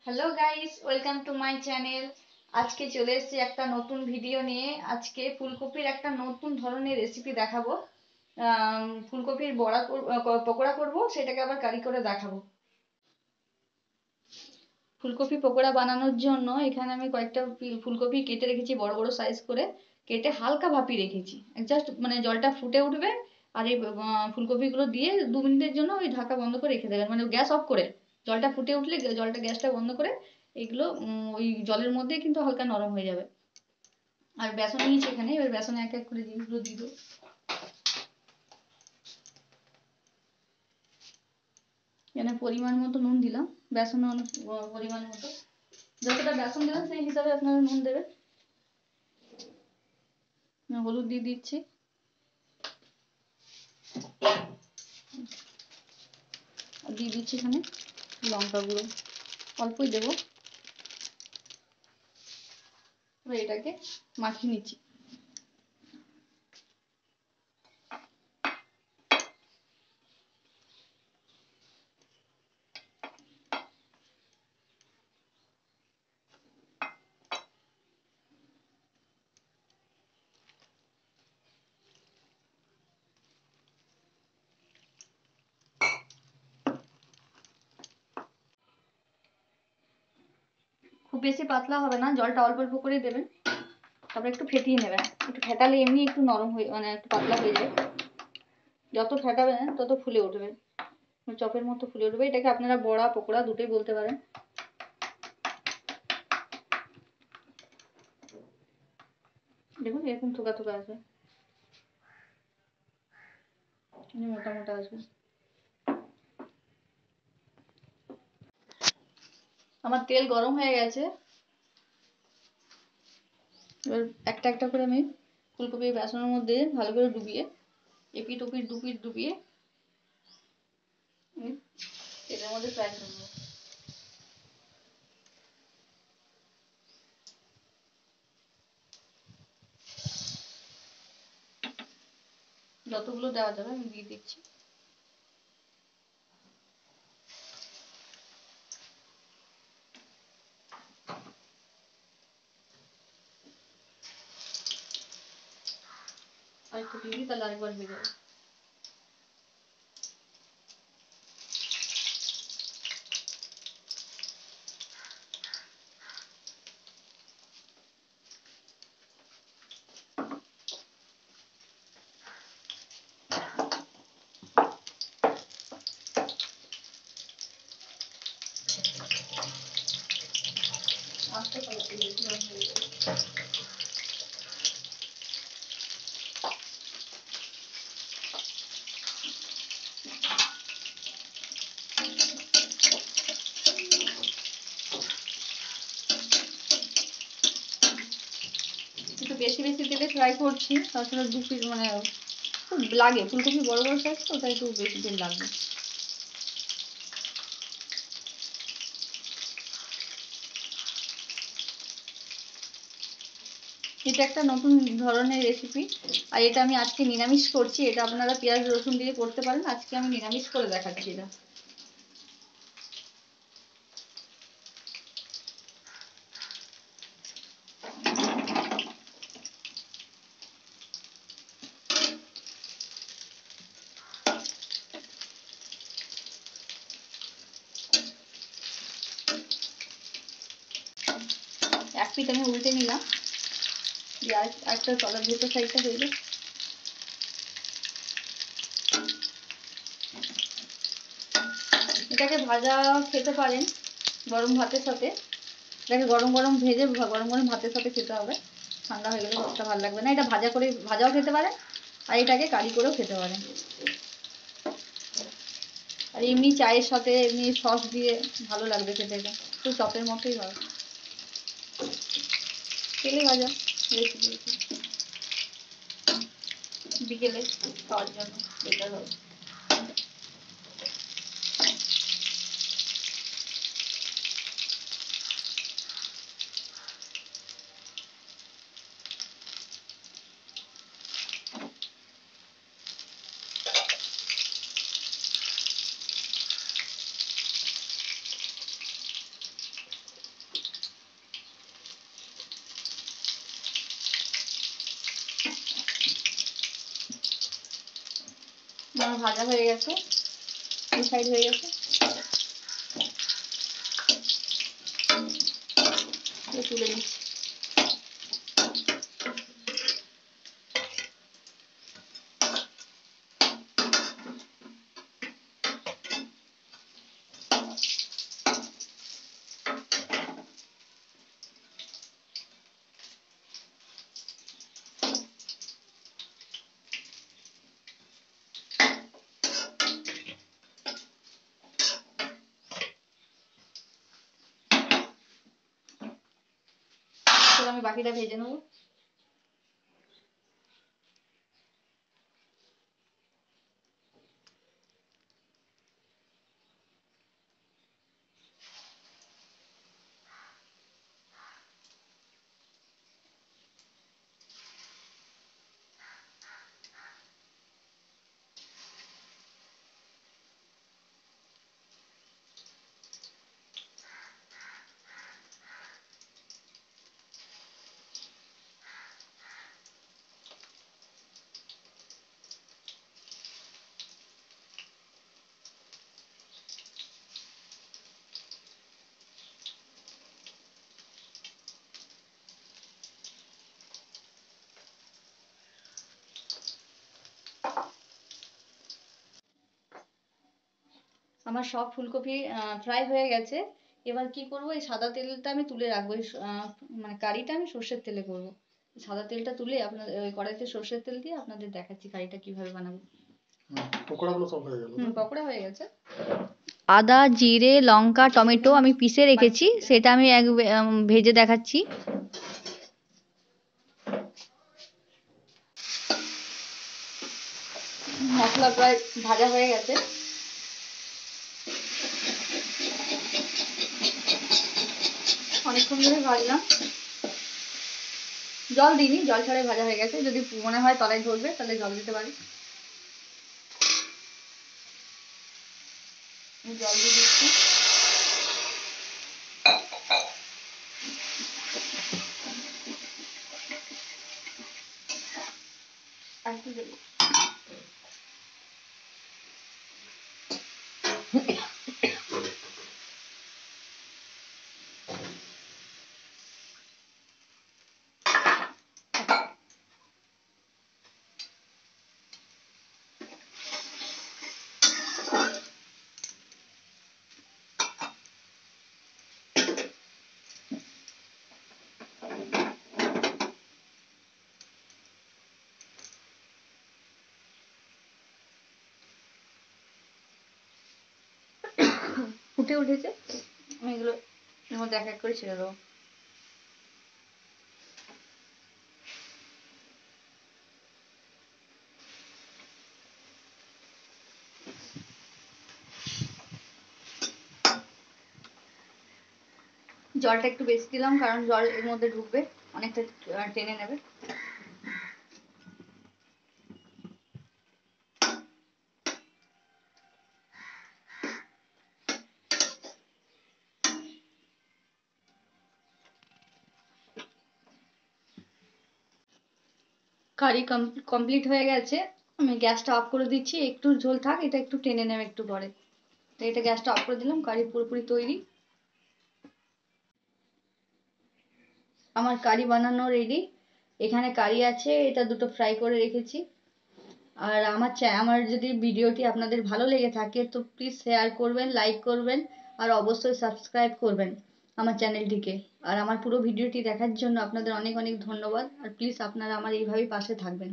Hello guys, welcome to my channel. আজকে চলে এসেছি একটা নতুন ভিডিও নিয়ে। আজকে ফুলকপির একটা নতুন ধরনের রেসিপি দেখাবো। ফুলকপির পকোড়া করব, সেটাকে আবার কারি করে দেখাবো। ফুলকপি পকোড়া বানানোর জন্য এখানে আমি কয়েকটা ফুলকপি কেটে রেখেছি, বড় বড় সাইজ করে কেটে হালকা ভাপিয়ে রেখেছি। জাস্ট মানে জলটা ফুটে উঠবে আর এই ফুলকপিগুলো দিয়ে 2 মিনিটের জন্য ওই ঢাকা বন্ধ করে রেখে দেবেন, মানে গ্যাস অফ করে। জলটা ফুটে উঠলে গ্যাসটা বন্ধ করে এগুলো ওই জলের মধ্যেই কিন্তু হালকা নরম হয়ে যাবে। আর বেসন নিয়েছি এখানে, এবার বেসনে এক এক করে জিনিসগুলো দিয়ে দেবো। এখানে পরিমাণ মতো নুন দিলাম, বেসনও অনেক পরিমাণ মতো। যতটা বেসন দেবেন সেই হিসাবে আপনারা নুন দেবেন। হলুদ দিয়ে দিচ্ছি, আর দিয়ে দিচ্ছি এখানে লঙ্কা গুঁড়ো, অল্পই দেবো। এবার এটাকে মাখিয়ে নিচ্ছি। খুব বেশি পাতলা হবে না, জলটা অল্প অল্প করে দেবেন। তারপরে একটু ফেটিয়ে নেবেন, একটু ফেটালে এমনি একটু নরম হয়ে, মানে একটু পাতলা হয়ে যায়। যত ফেটাবেন তত ফুলে উঠবে, চপের মতো ফুলে উঠবে। এটাকে আপনারা বড়া পকোড়া দুটোই বলতে পারেন। দেখুন এরকম থোকা থোকা আসবে, মোটা মোটা আসবে। আমার তেল গরম হয়ে গেছে। এবার একটা একটা করে আমি ফুলকপি বেসনের মধ্যে ভালো করে ডুবিয়ে, এপিট ওপিট দুপিট ডুবিয়ে তেলের মধ্যে ফ্রাই করবো। যতগুলো দেওয়া যাবে আমি দিয়ে দিচ্ছি। আর একটু দিয়ে দিই, তাহলে আরেকবার হয়ে যাবে। আস্তে করে দিয়ে দিচ্ছি। একটু বেশি বেশি তেলে ফ্রাই করছি, তাছাড়া দু পিস মানে খুব লাগে, ফুলকপি বড় বড় সাইজ তো, তাই একটু বেশি তেল লাগবে। এটা একটা নতুন ধরনের রেসিপি, আর এটা আমি আজকে নিরামিষ করছি। এটা আপনারা পেঁয়াজ রসুন দিয়ে করতে পারেন, আজকে আমি নিরামিষ করে দেখাচ্ছি এটা। এক পিঠ আমি উল্টে নিলাম, দিয়ে একটা তলার ভেতর সাইডটা হয়ে যায়। এটাকে ভাজা খেতে পারেন গরম ভাতের সাথে। এটাকে গরম গরম ভেজে গরম গরম ভাতের সাথে খেতে হবে, ঠান্ডা হয়ে গেলে ভাতটা ভালো লাগবে না। এটা ভাজা করে ভাজাও খেতে পারেন, আর এটাকে কারি করেও খেতে পারেন। আর এমনি চায়ের সাথে এমনি সস দিয়ে ভালো লাগবে খেতে। এটা তো চপের মতোই হয়, তেলে ভাজা রেসিপি। বিকেলে খাওয়ার জন্য বেটার হবে। ভাজা হয়ে গেছে, দু সাইড হয়ে গেছে, তুলে নিচ্ছি। আমি বাকিটা ভেজে নেবো। আমার সব ফুলকপি ফ্রাই হয়ে গেছে। এবার কি করব, এই সাদা তেলটা আমি তুলে রাখবো। মানে কারিটা আমি সর্ষের তেলে করব। সাদা তেলটা তুলে আপনাদের ওই কড়াইতে সর্ষের তেল দিয়ে আপনাদের দেখাচ্ছি কারিটা কিভাবে বানাবো। পকোড়াগুলো সব হয়ে গেল? পকোড়া হয়ে গেছে। আদা, জিরে, লঙ্কা, টমেটো আমি পিষে রেখেছি, সেটা আমি ভেজে দেখাচ্ছি। মশলা প্রায় ভাজা হয়ে গেছে। অনেকক্ষণ ধরে ভাজলাম, জল দিইনি, জল ছাড়াই ভাজা হয়ে গেছে। যদি মনে হয় তলায় ধরবে তাহলে জল দিতে পারি। জল দিয়ে দিচ্ছি। আর একটু দেবো। ফুটে উঠেছে, আমি এগুলো এর মধ্যে এক এক করে ছেড়ে দেবো। জলটা একটু বেশি দিলাম, কারণ জল এর মধ্যে ঢুকবে, অনেকটা টেনে নেবে। কারি কমপ্লিট হয়ে গেছে। আমি গ্যাসটা অফ করে দিচ্ছি, একটু ঝোল থাক, এটা একটু টেনে নেবে একটু পরে। তো এটা গ্যাসটা অফ করে দিলাম, কারি পুরোপুরি তৈরি। আমার কারি বানানো রেডি। এখানে কারি আছে, এটা দুটো ফ্রাই করে রেখেছি। আর আমার যদি ভিডিওটি আপনাদের ভালো লেগে থাকে তো প্লিজ শেয়ার করবেন, লাইক করবেন, আর অবশ্যই সাবস্ক্রাইব করবেন আমার চ্যানেলটিকে। আর আমার পুরো ভিডিওটি দেখার জন্য আপনাদের অনেক অনেক ধন্যবাদ। আর প্লিজ আপনারা আমার এইভাবেই পাশে থাকবেন।